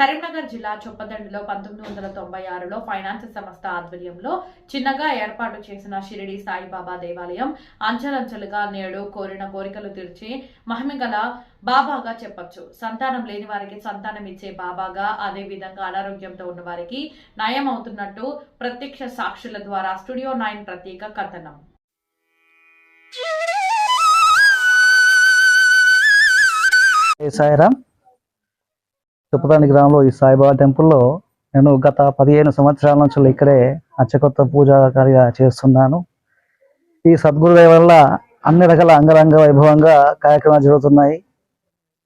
కరీంనగర్ జిల్లా చొప్పదండిలో 1996లో ఫైనాన్స్ సంస్థ ఆధ్వర్యంలో చిన్నగా ఏర్పాటు చేసిన షిరిడి సాయిబాబా దేవాలయం అంచెలంచెలుగా నేడు కోరిన కోరికలు తీర్చి మహిమగల బాబాగా చెప్పొచ్చు. సంతానం లేని వారికి సంతానం ఇచ్చే బాబాగా, అదే విధంగా అనారోగ్యంతో ఉన్న వారికి నయం అవుతున్నట్టు ప్రత్యక్ష సాక్షుల ద్వారా స్టూడియో 9 ప్రత్యేక కథనం. సాయిరామ్. చొప్పదండి గ్రామంలో ఈ సాయిబాబా టెంపుల్లో నేను గత 15 సంవత్సరాల నుంచి ఇక్కడే అచ్చకొత్త పూజాకారిగా చేస్తున్నాను. ఈ సద్గురుదయ వల్ల అన్ని రకాల అంగరంగ వైభవంగా కార్యక్రమాలు జరుగుతున్నాయి.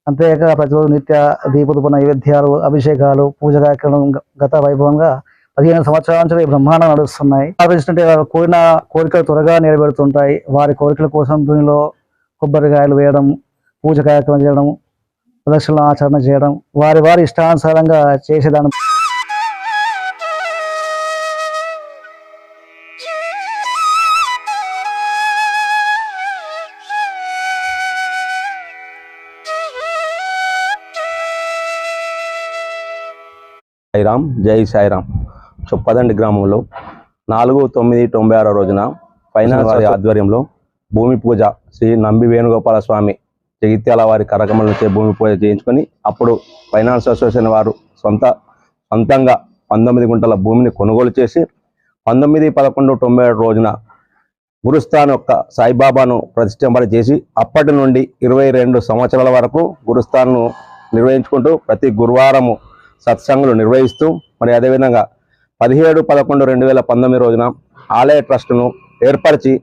అంతేకాక ప్రతిరోజు నిత్య దీపదూప నైవేద్యాలు, అభిషేకాలు, పూజ కార్యక్రమం గత వైభవంగా 15 సంవత్సరాల నుంచి బ్రహ్మాండం నడుస్తున్నాయి. ఆలోచించుంటే కోరిన కోరికలు త్వరగా నెరవేరుతుంటాయి. వారి కోరికల కోసం దీనిలో కొబ్బరికాయలు వేయడం, పూజ కార్యక్రమం చేయడం, ప్రదక్షిణలు ఆచరణ చేయడం, వారి ఇష్టానుసారంగా చేసేదాన్ని సాయిరామ్. జై సాయిరామ్. చొప్పదండి గ్రామంలో 4/9/96 రోజున ఫైనాన్స్ వారి ఆధ్వర్యంలో భూమి పూజ శ్రీ నంబి వేణుగోపాల స్వామి జగిత్యాల వారి కరకమల నుంచి భూమి పూజ చేయించుకొని అప్పుడు ఫైనాన్స్ అసోసియేషన్ వారు సొంతంగా 19 గుంటల భూమిని కొనుగోలు చేసి 19/11/97 రోజున గురుస్థాన్ యొక్క సాయిబాబాను ప్రతిష్ఠంపన చేసి అప్పటి నుండి 22 సంవత్సరాల వరకు గురుస్థాన్ను నిర్వహించుకుంటూ ప్రతి గురువారము సత్సంగులు నిర్వహిస్తూ మరి అదేవిధంగా 17/11/2019 రోజున ఆలయ ట్రస్టును ఏర్పరిచి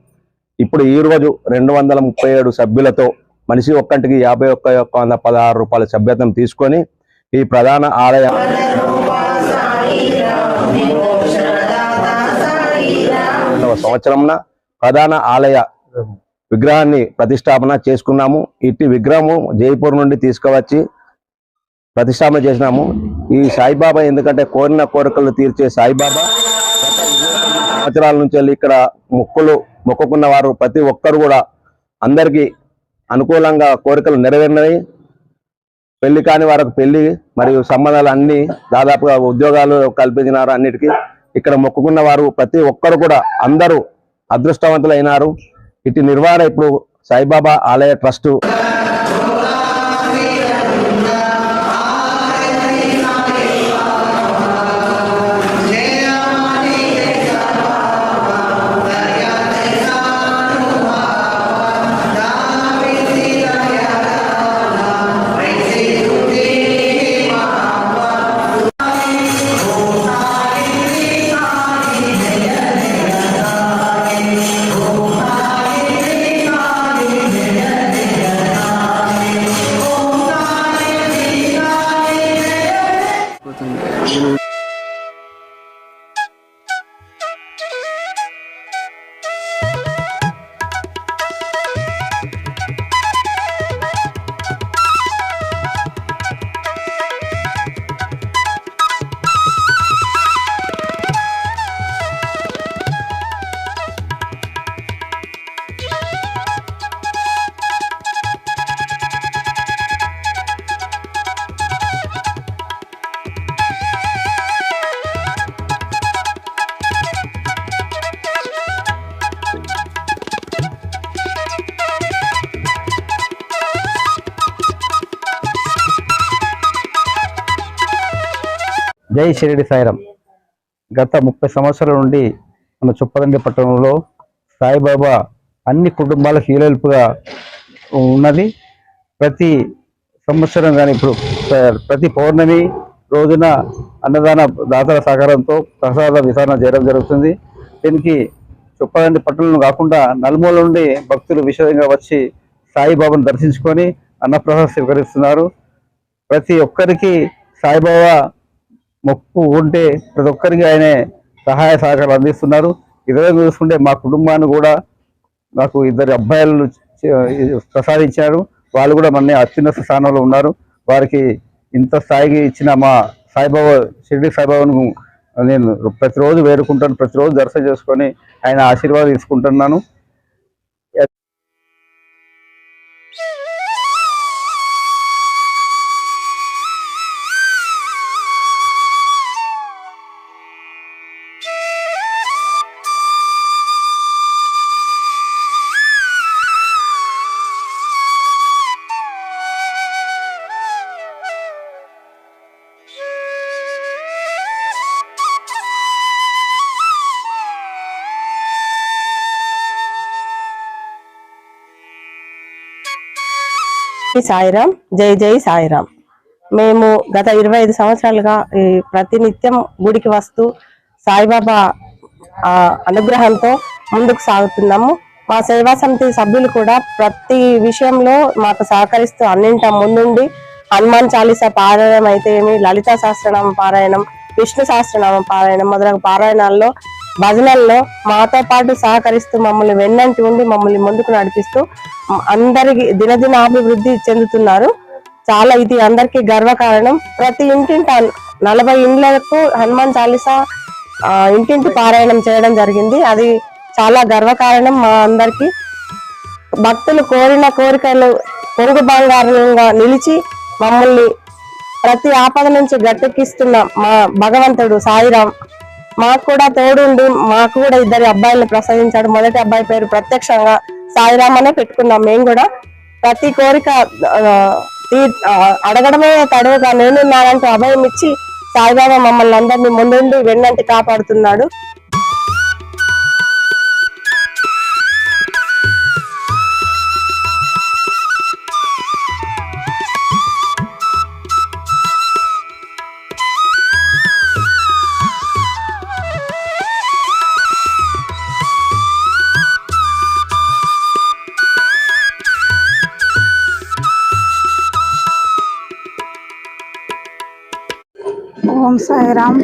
ఇప్పుడు ఈ రోజు 237 సభ్యులతో మనిషి ఒక్కంటికి 51,116 రూపాయల సభ్యత్వం తీసుకొని ఈ ప్రధాన ఆలయ సంవత్సరంన ప్రధాన ఆలయ విగ్రహాన్ని ప్రతిష్టాపన చేసుకున్నాము. ఇట్టి విగ్రహము జైపూర్ నుండి తీసుకువచ్చి ప్రతిష్టాపన చేసినాము. ఈ సాయిబాబా ఎందుకంటే కోరిన కోరికలు తీర్చే సాయిబాబా సంవత్సరాల నుంచి వెళ్ళి ఇక్కడ మొక్కుకున్న వారు ప్రతి ఒక్కరు కూడా అందరికీ అనుకూలంగా కోరికలు నెరవేరినవి. పెళ్లి కాని వారికి పెళ్లి మరియు సంబంధాలు అన్ని దాదాపుగా ఉద్యోగాలు కల్పించినారు. అన్నిటికీ ఇక్కడ మొక్కుకున్న వారు ప్రతి ఒక్కరు కూడా అందరూ అదృష్టవంతులైనారు. ఇటు నిర్వహణ ఇప్పుడు సాయిబాబా ఆలయ ట్రస్టు జై షిరిడి సాయిరామ్. గత 30 సంవత్సరాల నుండి మన చొప్పదండి పట్టణంలో సాయిబాబా అన్ని కుటుంబాలకు హీలెల్ప్గా ఉన్నది. ప్రతి సంవత్సరం కానీ ఇప్పుడు ప్రతి పౌర్ణమి రోజున అన్నదాన దాతల సహకారంతో ప్రసాద వితరణ చేయడం జరుగుతుంది. దీనికి చొప్పదండి పట్టణంలో కాకుండా నలుమూల నుండి భక్తులు విశేషంగా వచ్చి సాయిబాబాను దర్శించుకొని అన్నప్రసాదం స్వీకరిస్తున్నారు. ప్రతి ఒక్కరికి సాయిబాబా మొక్కు ఉంటే ప్రతి ఒక్కరికి ఆయనే సహాయ సహకారాలు అందిస్తున్నారు. ఇదే చూసుకుంటే మా కుటుంబాన్ని కూడా నాకు 2 అబ్బాయిలు ప్రసాదించారు. వాళ్ళు కూడా మన అత్యున్నత స్థానంలో ఉన్నారు. వారికి ఇంత స్థాయికి ఇచ్చిన మా సాయిబాబా షిరిడి సాయిబాబాను నేను ప్రతిరోజు వేడుకుంటాను. ప్రతిరోజు దర్శనం చేసుకొని ఆయన ఆశీర్వాదం తీసుకుంటున్నాను. సాయిరాం, జై జై సాయిరాం. మేము గత 25 సంవత్సరాలుగా ప్రతినిత్యం గుడికి వస్తూ సాయిబాబా అనుగ్రహంతో ముందుకు సాగుతున్నాము. మా సేవా సమితి సభ్యులు కూడా ప్రతి విషయంలో మాకు సహకరిస్తూ అన్నింట ముందుండి హనుమాన్ చాలీసా పారాయణం అయితే ఏమి, లలితా సహస్రనామ పారాయణం, విష్ణు సహస్రనామ పారాయణం మొదలగు పారాయణాల్లో, భజనల్లో మాతో పాటు సహకరిస్తూ మమ్మల్ని వెన్నంటి ఉండి మమ్మల్ని ముందుకు నడిపిస్తూ అందరికి దినదిన అభివృద్ధి చెందుతున్నారు. చాలా ఇది అందరికీ గర్వకారణం. ప్రతి ఇంటింట 40 ఇండ్లకు హనుమాన్ చాలీసా ఇంటింటి పారాయణం చేయడం జరిగింది. అది చాలా గర్వకారణం మా అందరికి. భక్తులు కోరిన కోరికలు పొరుగు బంగారంగా నిలిచి మమ్మల్ని ప్రతి ఆపద నుంచి గట్టెక్కిస్తున్న మా భగవంతుడు సాయిరాం మాకు కూడా తోడుండి మాకు కూడా 2 అబ్బాయిలను ప్రసాదించాడు. మొదటి అబ్బాయి పేరు ప్రత్యక్షంగా సాయిరాం అనే పెట్టుకున్నాం. మేము కూడా ప్రతి కోరిక అడగడమే తడవుగా నేనున్నానంటూ అభయం ఇచ్చి సాయిబాబా మమ్మల్ని అందరినీ ముందుండి వెన్నంటి కాపాడుతున్నాడు. ఓం సాయిరామ్.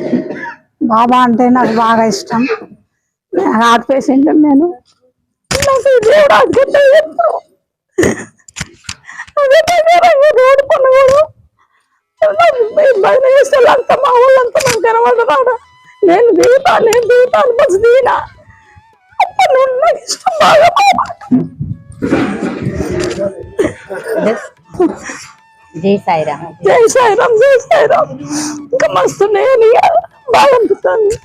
బాబా అంటే నాకు బాగా ఇష్టం. హార్ట్ పేషెంట్ నేను. నాకు దేవుడు అనుకుంటే ఎప్పుడు రోడ్డు పనులు భజన చేసేవాళ్ళంతా మా వాళ్ళంతా నాకు కనబడరాడా. నేను దిగుతాను బస్సు దిగినా అప్పటి నుండి నాకు ఇష్టం బాగా బాబా. జై సాయిరామ్. జై సాయిరామ్, జై సాయిరామ్. ఇంకా మస్తు నేను బాగా అనిపిస్తుంది.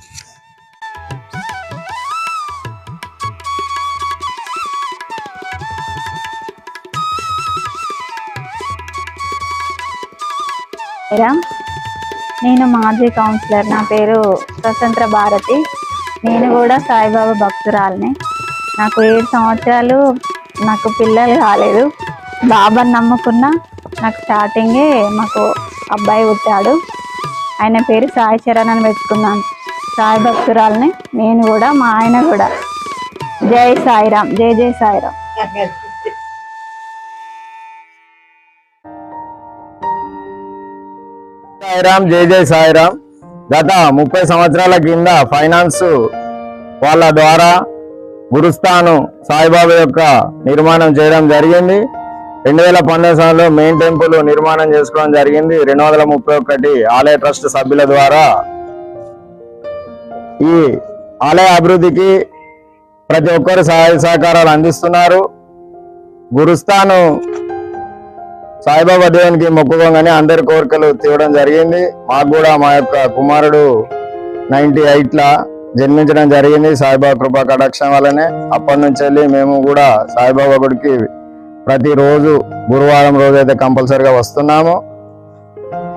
నేను మాజీ కౌన్సిలర్. నా పేరు స్వతంత్ర భారతి. నేను కూడా సాయిబాబా భక్తురాలిని. నాకు 7 సంవత్సరాలు నాకు పిల్లలు కాలేదు. బాబాని నమ్ముకున్నా. నాకు స్టార్టింగే మాకు అబ్బాయి పుట్టాడు. ఆయన పేరు సాయి చరణ్ అని పెట్టుకున్నాను. సాయి భక్తురాలని నేను కూడా, మా ఆయన కూడా. జై సాయిరామ్, జై జై సాయిరామ్. సాయిరామ్, జై జై సాయిరామ్. గత 30 సంవత్సరాల కింద ఫైనాన్స్ వాళ్ళ ద్వారా గురుస్థానం సాయిబాబా యొక్క నిర్మాణం చేయడం జరిగింది. 2012 సంవత్సరంలో మెయిన్ టెంపుల్ నిర్మాణం చేసుకోవడం జరిగింది. 231 ఆలయ ట్రస్ట్ సభ్యుల ద్వారా ఈ ఆలయ అభివృద్ధికి ప్రతి ఒక్కరు సహాయ సహకారాలు అందిస్తున్నారు. గురుస్థానం సాయిబాబా దేవునికి మొక్కుకోగానే అందరి కోరికలు తీయడం జరిగింది. మాకు కూడా మా యొక్క కుమారుడు 98లా జన్మించడం జరిగింది సాయిబాబా కృపా కటాక్షం వల్లనే. అప్పటి నుంచి వెళ్ళి మేము కూడా సాయిబాబా గుడికి ప్రతిరోజు గురువారం రోజు అయితే కంపల్సరిగా వస్తున్నాము.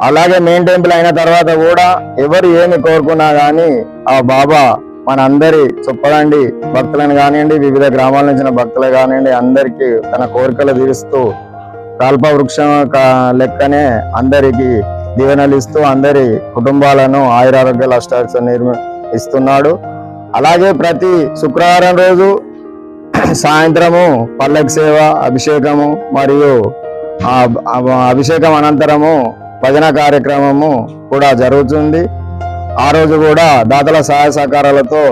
అలాగే మెయిన్ టెంపుల్ అయిన తర్వాత కూడా ఎవరు ఏమి కోరుకున్నా కానీ ఆ బాబా మన అందరి చొప్పదండి భక్తులను కానివ్వండి, వివిధ గ్రామాల నుంచి భక్తులు కానివ్వండి, అందరికీ తన కోరికలు తీరుస్తూ కల్ప వృక్షం లెక్కనే అందరికి దీవెనలు ఇస్తూ అందరి కుటుంబాలను ఆయురారోగ్యాల అష్టాక్ష ఇస్తున్నాడు. అలాగే ప్రతి శుక్రవారం రోజు సాయంత్రము పల్లకి సేవ, అభిషేకము మరియు అభిషేకం అనంతరము భజన కార్యక్రమము కూడా జరుగుతుంది. ఆ రోజు కూడా దాతల సహాయ సహకారాలతో